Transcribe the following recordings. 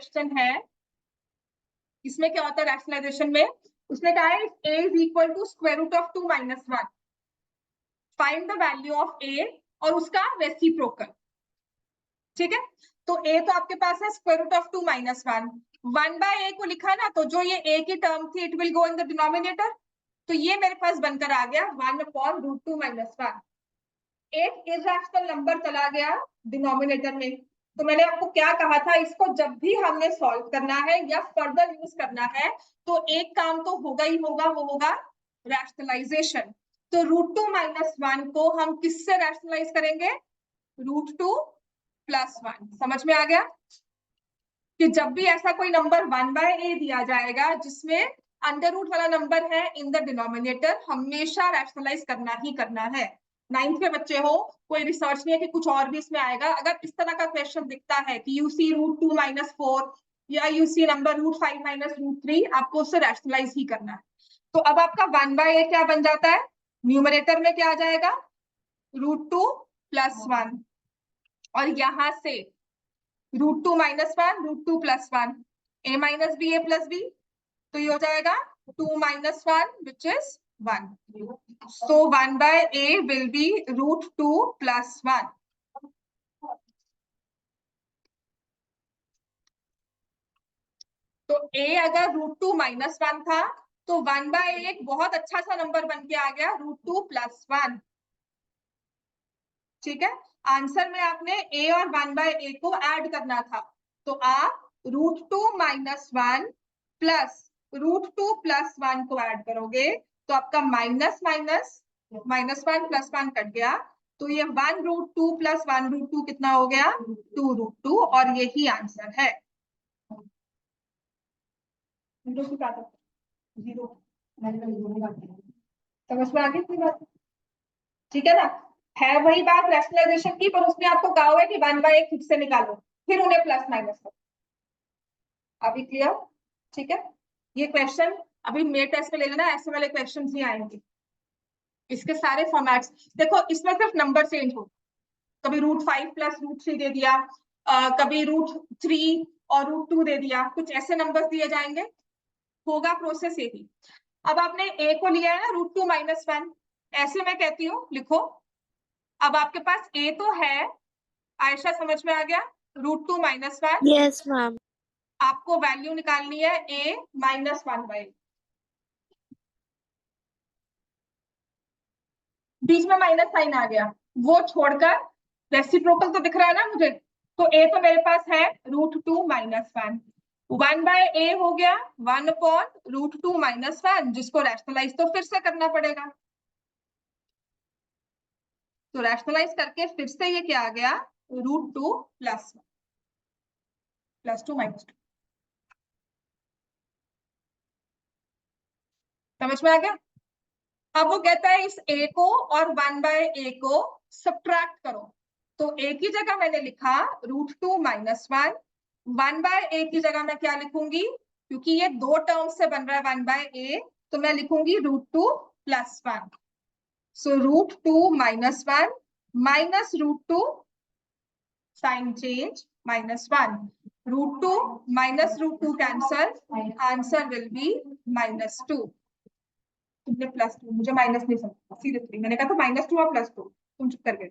Question है, इसमें क्या होता है रैशनलाइजेशन में, उसने कहा है a is equal to square root of 2 minus 1, find the value of a और उसका रेसिप्रोकल। ठीक है, तो a तो आपके पास है square root of 2 minus 1, 1/a को लिखा ना, तो जो ये a की टर्म थी it will go in the denominator, तो ये मेरे पास बनकर आ गया 1/√2 माइनस 1। एक इरैशनल नंबर चला गया डिनोमिनेटर में, तो मैंने आपको क्या कहा था, इसको जब भी हमने सॉल्व करना है या फर्दर यूज करना है तो एक काम तो होगा ही होगा, वो होगा रैशनलाइजेशन। तो √2 माइनस 1 को हम किससे रैशनलाइज करेंगे, √2 प्लस 1। समझ में आ गया कि जब भी ऐसा कोई नंबर 1/a दिया जाएगा जिसमें अंडर रूट वाला नंबर है इन द डिनोमिनेटर, हमेशा रैशनलाइज करना ही करना है। 9th के बच्चे हो, कोई रिसर्च नहीं है कि कुछ और भी इसमें आएगा। अगर इस तरह का क्वेश्चन दिखता है कि यू सी √2 माइनस 4 या यू सी नंबर √5 माइनस √3, आपको उससे रैशनलाइज ही करना है। तो अब आपका 1/a क्या बन जाता है, न्यूमरेटर में क्या आ जाएगा, √2 प्लस 1, और यहां से √2 minus 1 √2 plus 1, a minus b a plus b, तो ये हो जाएगा 2 minus 1 which is 1. So 1/a will be √2 plus 1. तो a अगर √2 माइनस 1 था तो 1/a एक बहुत अच्छा सा नंबर बन के आ गया √2 प्लस 1। ठीक है, आंसर में आपने a और 1/a को ऐड करना था, तो आप √2 माइनस 1 प्लस √2 प्लस 1 को ऐड करोगे तो आपका माइनस माइनस -1 प्लस 1 कट गया, तो ये 1√2 प्लस 1√2 कितना हो गया, 2√2, और यही आंसर है। समझ में आ गई कोई बात, ठीक है ना। है वही बात रैशनलाइजेशन की, पर उसने आपको कहा हुआ है कि 1/a खुद से निकालो, फिर उन्हें प्लस माइनस करो। अभी क्लियर, ठीक है। ये क्वेश्चन अभी मे टेस्ट में ले लेना, ऐसे वाले क्वेश्चन ही आएंगे। इसके सारे फॉर्मेट्स देखो, इसमें सिर्फ नंबर चेंज हो, कभी √5 प्लस √3 दे दिया, कभी √3 और √2 दे दिया, कुछ ऐसे नंबर्स दिए जाएंगे, होगा प्रोसेस यही। अब आपने a को लिया है ना √2 माइनस 1, ऐसे मैं कहती हूँ लिखो। अब आपके पास a तो है, आयशा समझ में आ गया, √2 माइनस 1। Yes ma'am. आपको वैल्यू निकालनी है a माइनस 1/a, बीच में माइनस साइन आ गया, वो छोड़कर रेसिप्रोकल तो दिख रहा है ना मुझे, तो a तो मेरे पास है √2 माइनस 1, 1/a हो गया 1/√2 माइनस 1, जिसको रैशनलाइज तो फिर से करना पड़ेगा, तो रैशनलाइज करके फिर से ये क्या आ गया, √2 प्लस 2 माइनस 2। समझ में आ गया। अब वो कहता है इस a को और 1/a को सब्ट्रैक्ट करो, तो a की जगह मैंने लिखा √2 माइनस 1, 1/a की जगह मैं क्या लिखूंगी, क्योंकि ये दो टर्म से बन रहा है 1/a, तो मैं लिखूंगी √2 plus 1। So √2 minus 1 minus √2 sign change minus 1, √2 minus √2 cancel, answer will be -2। तुमने +2, मुझे माइनस नहीं समझा, सीरियसली मैंने कहा था -2 और +2, तुम चुप कर गए।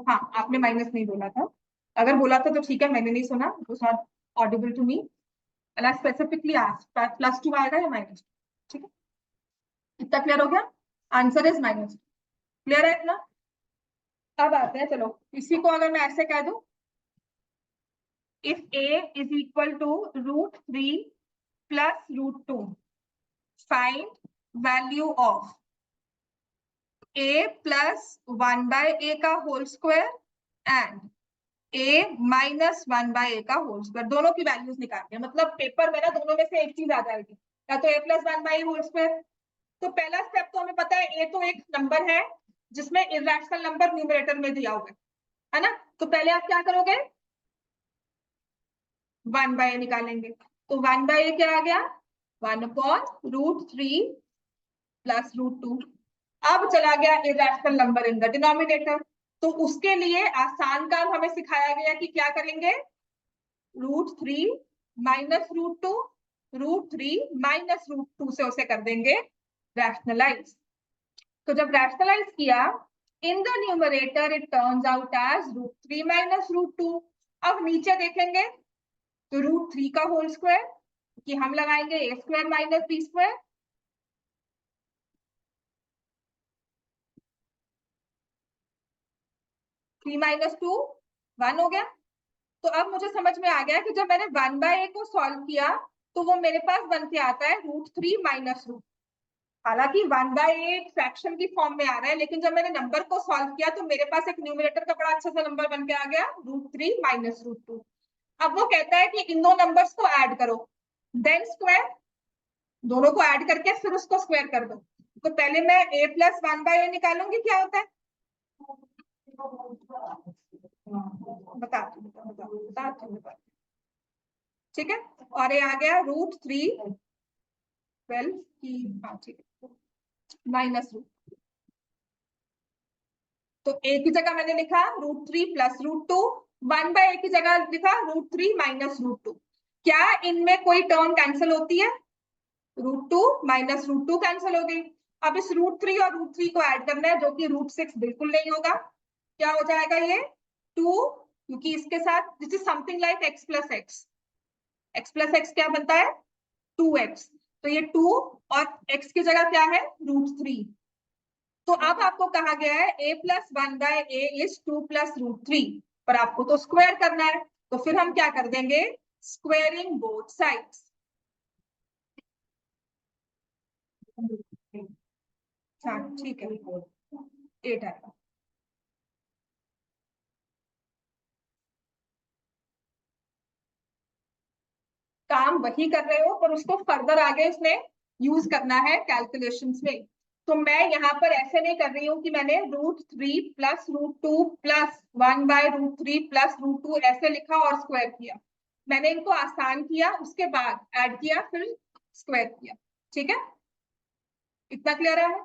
हाँ, आपने माइनस नहीं बोला था, अगर बोला था तो ठीक है, मैंने नहीं सुना, it was not audible to me, and I specifically asked +2 आएगा या -2। ठीक है, इतना क्लियर हो गया, आंसर इज -2। क्लियर है इतना। अब आते हैं, चलो इसी को अगर मैं ऐसे कह दूं, if a is equal to √3 plus √2, find value of a plus 1/a का whole square and a minus 1/a का होल स्क्वायर, दोनों की वैल्यूज निकालनी है। मतलब पेपर में ना दोनों में से एक चीज आ जाएगी, या तो a plus 1/a whole square. तो पहला स्टेप तो हमें पता है, a तो एक नंबर है जिसमें इरैशनल नंबर न्यूमरेटर में दिया हुआ है ना, तो पहले आप क्या करोगे, 1/a निकालेंगे, तो 1/a क्या आ गया, 1/√3 प्लस √2। अब चला गया irrational number in the denominator, तो उसके लिए आसान काम हमें सिखाया गया कि क्या करेंगे, √3 माइनस √2, √3 माइनस √2 से उसे कर देंगे रैशनलाइज। तो जब रैशनलाइज किया, in the numerator it turns out as √3 minus √2। अब नीचे देखेंगे तो √3 का होल स्क्वायर, कि हम लगाएंगे a square minus b square, 3 minus 2 1 हो गया। तो अब मुझे समझ में आ गया कि जब मैंने 1/a को सॉल्व किया तो वो मेरे पास बन के आता है √3 माइनस √2। हालांकि 1/a फ्रैक्शन की फॉर्म में आ रहा है, लेकिन जब मैंने नंबर को सॉल्व किया तो मेरे पास एक न्यूमरेटर का बड़ा अच्छा सा नंबर बन के आ गया √3 माइनस √2। अब वो कहता है कि इन दो नंबर्स को ऐड करो, देन स्क्वायर, दोनों को ऐड करके फिर उसको स्क्वायर कर दो। तो पहले मैं a प्लस 1/a निकालूंगी, क्या होता है बताती हूँ। ठीक है, और ये आ गया √3 12 की, हाँ ठीक है, माइनस √2। तो a की जगह मैंने लिखा √3 प्लस √2, 1/a की जगह लिखा √3 माइनस √2। क्या इनमें कोई टर्म कैंसिल होती है? √2 माइनस √2 कैंसिल हो गई। अब इस √3 और √3 को ऐड करना है, जो कि √6 बिल्कुल नहीं होगा। क्या हो जाएगा ये 2, क्योंकि इसके साथ this is something like x plus x, x plus x क्या बनता है 2x। तो ये 2 और x की जगह क्या है √3। तो अब आपको कहा गया है a plus 1/a is 2 plus √3, पर आपको तो स्क्वायर करना है, तो फिर हम क्या कर देंगे स्क्वायरिंग बोथ साइड्स। हाँ ठीक है, 8 आएगा। काम वही कर रहे हो पर उसको फर्दर आगे उसने यूज करना है कैलकुलेशंस में। तो मैं यहाँ पर ऐसे नहीं कर रही हूँ कि मैंने √3 प्लस √2 प्लस 1/√3 प्लस √2 ऐसे लिखा और स्क्वायर किया। मैंने इनको आसान किया, उसके बाद ऐड किया, फिर स्क्वायर किया। ठीक है, इतना क्लियर है?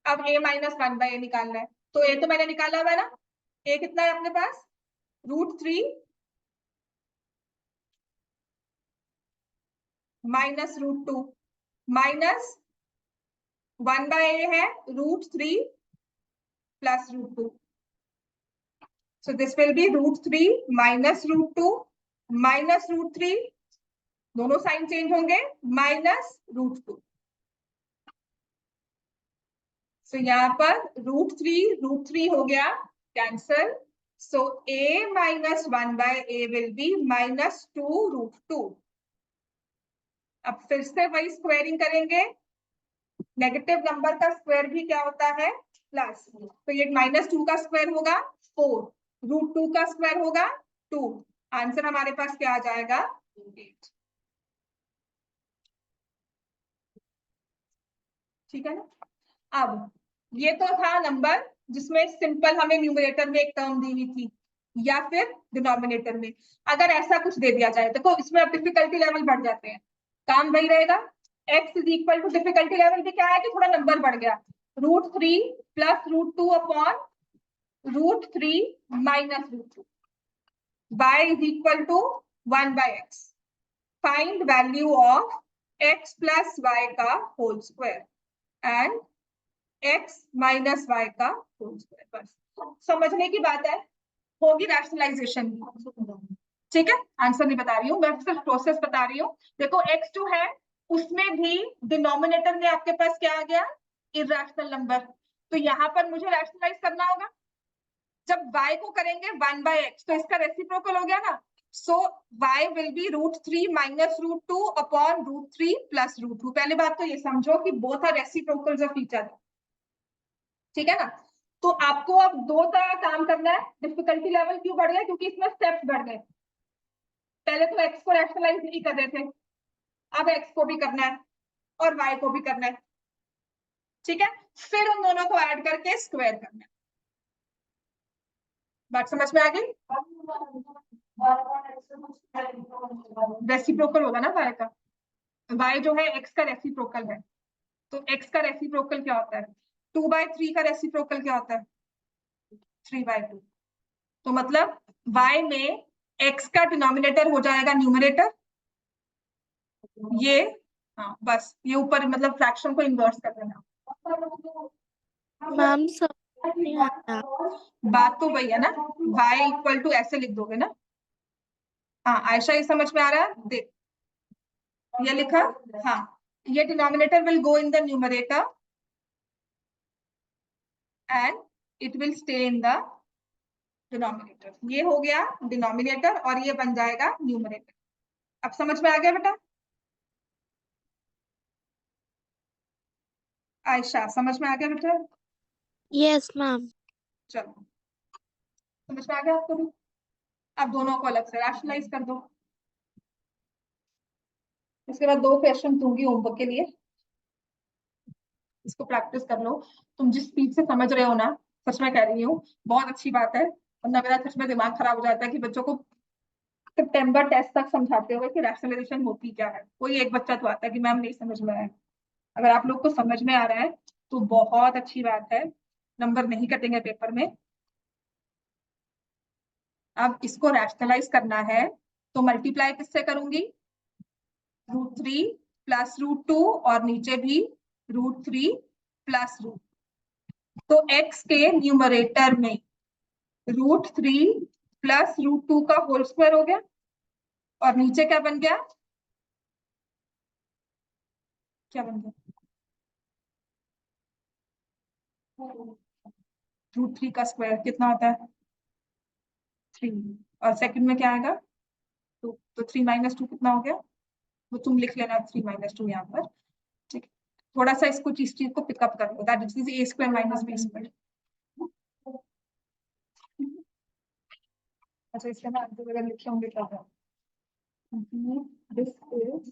अब a माइनस 1/a निकालना है, तो a तो मैंने निकाला हुआ है ना। a कितना है अपने पास √3 माइनस √2 माइनस 1/a है √3 plus √2. So this will be √3 minus √2 minus √3, दोनों साइन चेंज होंगे, माइनस √2। So यहाँ पर √3 हो गया cancel. So a minus 1/a will be minus 2√2। अब फिर से वही स्क्वायरिंग करेंगे, नेगेटिव नंबर का स्क्वायर भी क्या होता है प्लस। तो ये -2 का स्क्वायर होगा 4, √2 का स्क्वायर होगा 2। आंसर हमारे पास क्या आ जाएगा 8। ठीक है ना। अब ये तो था नंबर जिसमें सिंपल हमें न्यूमरेटर में एक टर्म दी हुई थी, या फिर डिनोमिनेटर में। अगर ऐसा कुछ दे दिया जाए, देखो इसमें अब डिफिकल्टी लेवल बढ़ जाते हैं, काम वही रहेगा। x is equal to difficulty level भी क्या है कि थोड़ा नंबर बढ़ गया, √3 plus √2 upon √3 minus √2, y is equal to 1/x। Find value of x plus y का whole square and x minus y का होल स्क्वायर। बस समझने की बात है, होगी रैशनलाइजेशन। ठीक है, आंसर नहीं बता रही हूँ मैं, सिर्फ प्रोसेस बता रही हूँ। देखो x जो है उसमें भी डिनोमिनेटर में आपके पास क्या आ गया इरेशनल नंबर, तो यहाँ पर मुझे रैशनलाइज करना होगा। जब y को करेंगे 1/x तो इसका रेसिप्रोकल हो गया ना। So y will be √3 minus √2 upon √3 plus √2। पहली बात तो ये समझो कि both are reciprocals of each other. ठीक है ना। तो आपको अब दो तरह काम करना है। डिफिकल्टी लेवल क्यों बढ़ गया, क्योंकि इसमें स्टेप्स बढ़ गए। पहले तो x को रैशनलाइज नहीं कर रहे थे, अब x को भी करना है और y को भी करना है। ठीक है, फिर उन दोनों को ऐड करके स्क्वायर करना है। बात समझ में आ गई? रेसिप्रोकल होगा ना y का, y जो है x का रेसिप्रोकल है। तो x का रेसिप्रोकल क्या होता है 2/3 का रेसिप्रोकल क्या होता है 3/2। तो मतलब y में x का डिनोमिनेटर हो जाएगा न्यूमरेटर, ये हाँ बस ये ऊपर मतलब फ्रैक्शन को इन्वर्स कर देना। मैम समझ नहीं आया। बात तो वही है ना, y इक्वल टू ऐसे लिख दोगे ना। हाँ आयशा ये समझ में आ रहा है, देख ये लिखा। हाँ ये denominator will go in the numerator and it will stay in the denominator. ये हो गया डिनोमिनेटर और ये बन जाएगा न्यूमरेटर। अब समझ में आ गया बेटा? आयशा समझ में आ गया बेटा? Yes ma'am. चलो समझ में आ गया आपको भी? अब दोनों को अलग से रैशनलाइज कर दो। इसके बाद 2 क्वेश्चन दूंगी होमवर्क के लिए, इसको प्रैक्टिस कर लो। तुम जिस स्पीड से समझ रहे हो ना, सच में कह रही हूँ बहुत अच्छी बात है, वरना मेरा सच में दिमाग खराब हो जाता है कि बच्चों को सितंबर टेस्ट तक समझाते हुए कि रैशनलाइजेशन होती क्या है। कोई एक बच्चा तो आता है कि मैम नहीं समझ में आया। अगर आप लोग को समझ में आ रहा है तो बहुत अच्छी बात है, नंबर नहीं कटेंगे पेपर में। अब इसको रैशनलाइज करना है तो मल्टीप्लाई किससे करूंगी? √3 प्लस √2 और नीचे भी √3 प्लस √2। तो x के न्यूमरेटर में √3 प्लस √2 का होल स्क्वायर हो गया और नीचे क्या बन गया? क्या बन गया? √3 का स्क्वायर कितना होता है? 3। और सेकंड में क्या आएगा? 2। तो 3 - 2 कितना हो गया? वो तुम लिख लेना 3 - 2 यहाँ पर। ठीक है, थोड़ा सा इसको इस चीज को पिकअप कर लो, दैट इज a² - b²। अच्छा इसके ना आगे अगर लिखे होंगे क्या है? दिस इज,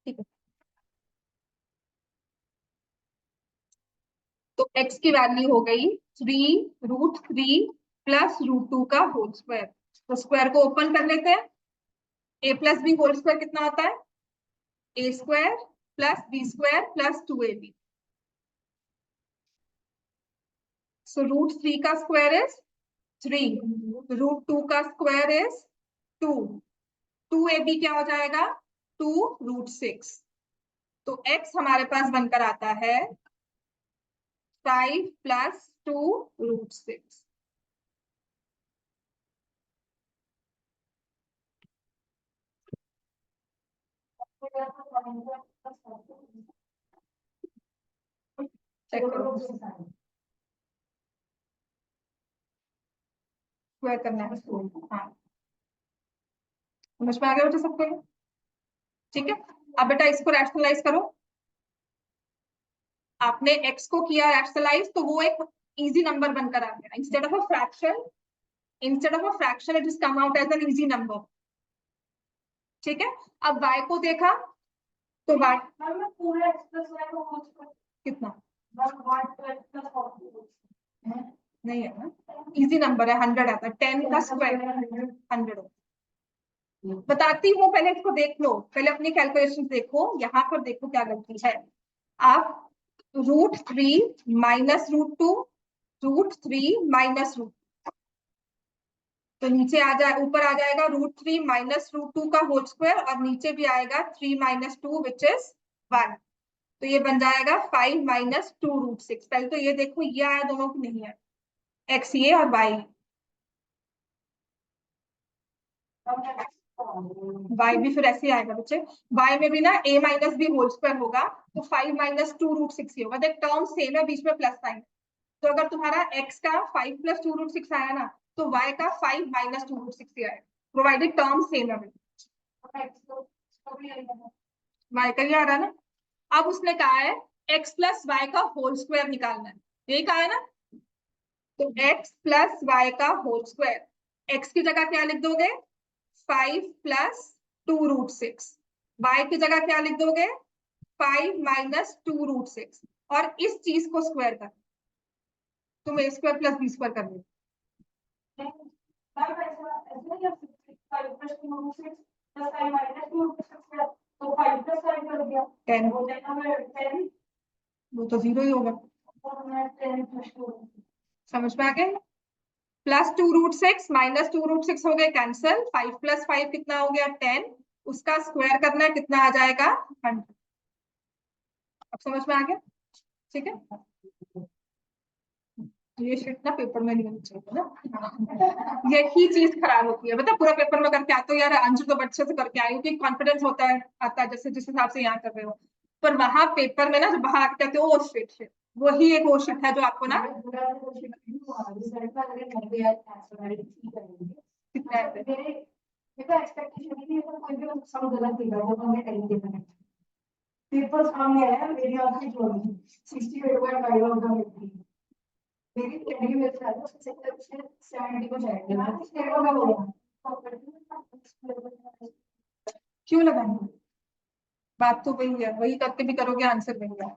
ठीक है। तो x की वैल्यू हो गई 3√3 प्लस √2 का होल स्क्वायर। तो स्क्वायर को ओपन कर लेते हैं। a plus B whole square कितना होता है? a² plus b² plus 2ab। सो √3 का स्क्वायर इज 3, √2 का स्क्वायर इज 2, 2ab क्या हो जाएगा? 2√6। तो x हमारे पास बनकर आता है 5 प्लस 2√6। चेक करो, स्क्वायर करना है इसको। हाँ समझ में आ गया बेटा सबको? ठीक है, अब बेटा इसको रैशनलाइज करो। आपने x को किया रैशनलाइज तो वो एक इजी नंबर बनकर आ गया। Instead of a fraction, it is come out as an easy number. ठीक है, अब y को देखा तो y कितना? नहीं है ना, इजी नंबर है, 100 आता है। 10 का स्क्वायर 100। बताती हूँ, पहले इसको देख लो, पहले अपनी कैलकुलेशन देखो। यहाँ पर देखो क्या गलती है। आप √3 - √2, √3 - √2, तो नीचे आ जाए, ऊपर आ जाएगा √3 - √2 का होल स्क्वायर और नीचे भी आएगा 3 - 2 विच इज 1। तो ये बन जाएगा 5 - 2√6। पहले तो ये देखो ये आया दोनों को, नहीं है x ये और y। y भी फिर ऐसे आएगा बच्चे, y में भी ना a - b होल स्क्वायर होगा तो 5 - 2√6 ही होगा। देख टर्म सेम है, बीच में प्लस साइन। तो अगर तुम्हारा x का 5 + 2√6 आया ना तो y का 5 - 2√6 ही आएगा, प्रोवाइडेड टर्म सेम है। y का ही आ रहा है ना। अब उसने कहा है x + y का होल स्क्वायर निकालना है, यही कहा है ना। तो x + y का होल स्क्वायर, x की जगह क्या लिख दोगे? 5 + 2√6। y की जगह क्या लिख दोगे? 5 - 2√6। और इस चीज को स्क्वायर कर, तुम a² + b² कर लो। 10, वो तो 0 ही होगा। समझ में आ गया? प्लस 2√6 माइनस 2√6 हो गए कैंसिल, 5 + 5 कितना हो गया 10, उसका स्क्वायर करना है कितना आ जाएगा 100। अब समझ में आ गया? ठीक है, ये शिट ना पेपर में नहीं होनी चाहिए ना, यही चीज खराब होती है, मतलब पूरा पेपर में करके आते हो यार, आंसर तो अच्छे से करके आए हो, कि कॉन्फिडेंस होता है आता है जैसे जिस हिसाब से यहाँ कर रहे हो, पर वहां पेपर में ना जब बाहर आके कहते हो ओ शिट शिट, वही एक वो शिट है जो आपको ना कितना है। पेपर सामने आया, मेरी आपकी जोड़ी 68.5 आउट ऑफ 80, मेरी ट्रेनिंग में था तो 70 को जाएंगे ना, इसके को मैं बोला क्यों लगाएंगे, बात तो वही है, वही करके भी करोगे आंसर वही है।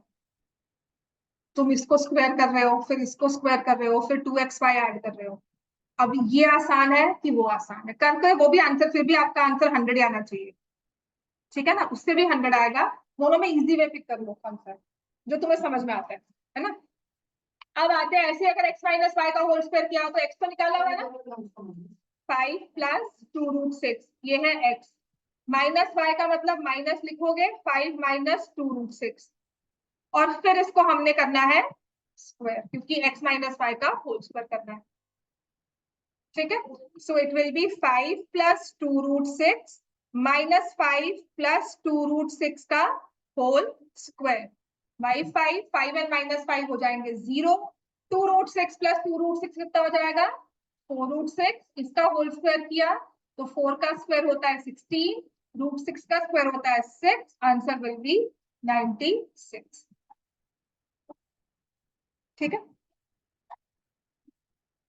तुम इसको स्क्वायर कर रहे हो, फिर इसको स्क्वायर कर रहे हो, फिर 2xy ऐड कर रहे हो। अब ये आसान है कि वो आसान है, करके वो भी आंसर, फिर भी आपका आंसर 100 आना चाहिए, ठीक है ना, उससे भी 100 आएगा। दोनों में इजी वे पिक कर लो कौन सा जो तुम्हें समझ में आता है ना। अब आते हैं ऐसे, अगर x - y का होल स्क्वायर किया तो x तो निकाला हुआ है ना, 5 + 2√6 ये है x, माइनस y का मतलब माइनस लिखोगे 5 - 2√6, और फिर इसको हमने करना है स्क्वायर, क्योंकि x - y का होल स्क्वायर करना है, ठीक है। So it will be 5 + 2√6 minus 5 + 2√6 का होल स्क्वायर, बाई 5, 5 एंड -5 हो जाएंगे 0, 2√6 + 2√6 कितना हो जाएगा 4√6, इसका होल स्क्वायर किया तो 4 का स्क्वायर होता है 16, √6 का स्क्वायर होता है 6, आंसर विल बी 96, ठीक है।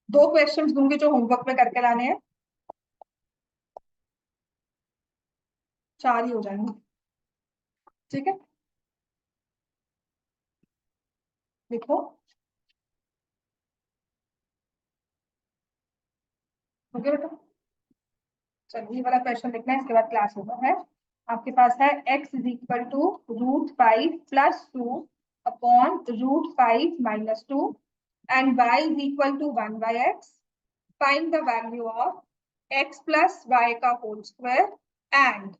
2 क्वेश्चंस दूंगी जो होमवर्क में करके लाने हैं, 4 ही हो जाएंगे, ठीक है। देखो ओके बेटा, चलिए ये वाला क्वेश्चन लिखना है, इसके बाद क्लास होगा है। आपके पास है x = √5 + 2 upon √5 - 2 and y = 1/x, find the value of x + y का whole square and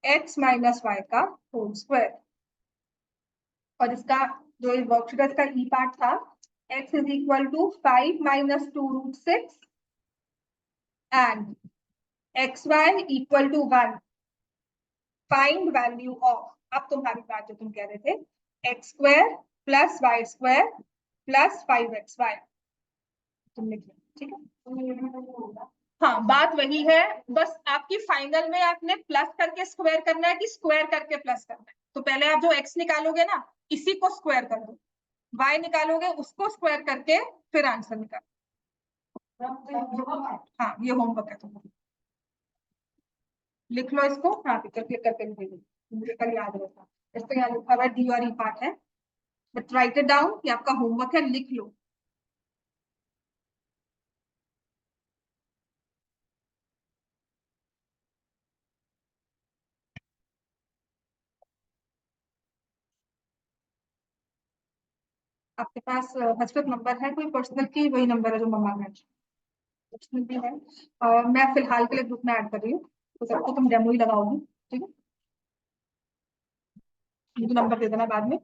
x - y का होल स्क्वायर। और इसका जो वर्कशीट है इसका ई पार्ट था, x = 5 - 2√6 and xy = 1, find value of, अब तुम्हारी बात जो तुम कह रहे थे, x² + y² + 5xy, तुम लिख लो, ठीक है। हाँ बात वही है, बस आपकी फाइनल में आपने प्लस करके स्क्वायर करना है कि स्क्वायर करके प्लस करना है। तो पहले आप जो x निकालोगे ना, इसी को स्क्वायर कर दो, y निकालोगे उसको स्क्वायर करके फिर आंसर निकालो। हाँ ये होमवर्क है तुम्हारा, लिख लो इसको, हाँ पिक्चर क्लिक करके लिख लो, मुझे कल याद रहता। इस तो यहाँ लिखा हुआ है डी और ई पार्ट है, बट राइट इट डाउन, ये आपका होमवर्क है, लिख लो। आपके पास व्हाट्सएप नंबर है कोई पर्सनल की, वही नंबर है जो मम्मा का पर्सनल भी है, और मैं फिलहाल के लिए ग्रुप में ऐड कर रही हूँ, तो सबको तुम डेमो ही लगाओगी, ठीक है, मुझे नंबर दे देना बाद में।